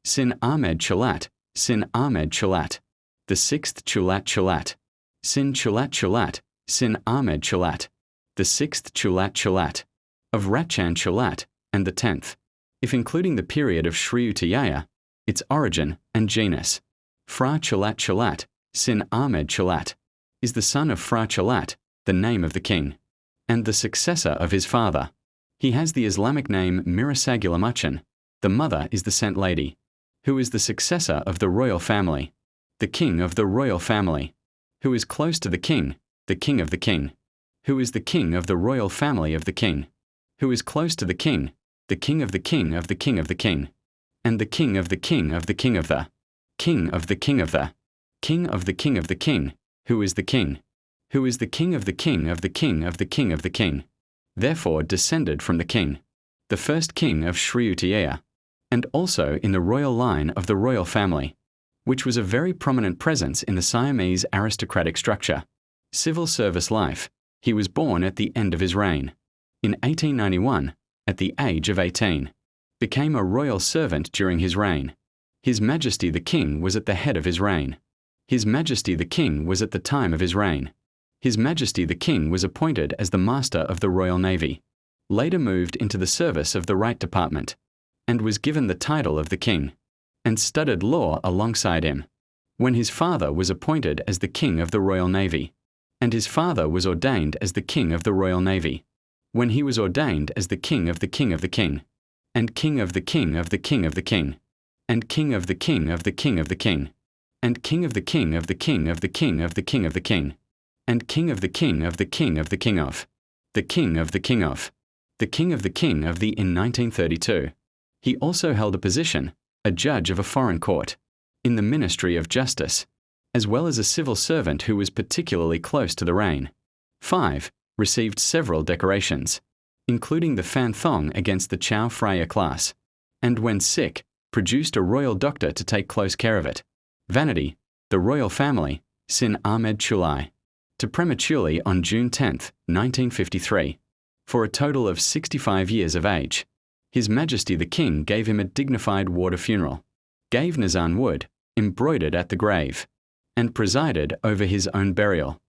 Sin Ahmed Chulat, Sin Ahmed Chulat. The 6th Chulat Chulat. Sin Chulat Chulat, Sin Ahmed Chulat. The 6th Chulat Chulat. Of Ratchan Chulat, and the 10th. If including the period of Shriyutiyaya, its origin and genus. Phra Chulat Chulat, Sin Ahmed Chulat, is the son of Phra Chulat, the name of the king, and the successor of his father. He has the Islamic name Mirasagulamachan. The mother is the Sent Lady, who is the successor of the royal family, the king of the royal family, who is close to the king of the king, who is the king of the royal family of the king, who is close to the king of the king of the king of the king, and the king of the king of the king of the king of the king of the king of the king of the king, who is the king of the king of the king of the king of the king, therefore descended from the king, the first king of Shriyutiyaya, and also in the royal line of the royal family, which was a very prominent presence in the Siamese aristocratic structure. Civil service life. He was born at the end of his reign. In 1891, at the age of 18, became a royal servant during his reign. His Majesty the King was at the head of his reign. His Majesty the King was at the time of his reign. His Majesty the King was appointed as the Master of the Royal Navy, later moved into the service of the Right Department, and was given the title of the King, and studied law alongside him, when his father was appointed as the King of the Royal Navy, and his father was ordained as the King of the Royal Navy, when he was ordained as the King of the King of the King, and King of the King of the King of the King, and King of the King of the King of the King, and King of the King of the King of the King of the King of the King, and King of the King of the King of the King of the King of the King of the King of the King of the in 1932. He also held a position, a judge of a foreign court, in the Ministry of Justice, as well as a civil servant who was particularly close to the reign. 5. Received several decorations, including the Fan Thong against the Chow Phraya class, and when sick, produced a royal doctor to take close care of it. Vanity, the royal family, Sin Ahmed Chulai, to prematurely on June 10, 1953, for a total of 65 years of age. His Majesty the King gave him a dignified water funeral, gave Nazan wood, embroidered at the grave, and presided over his own burial.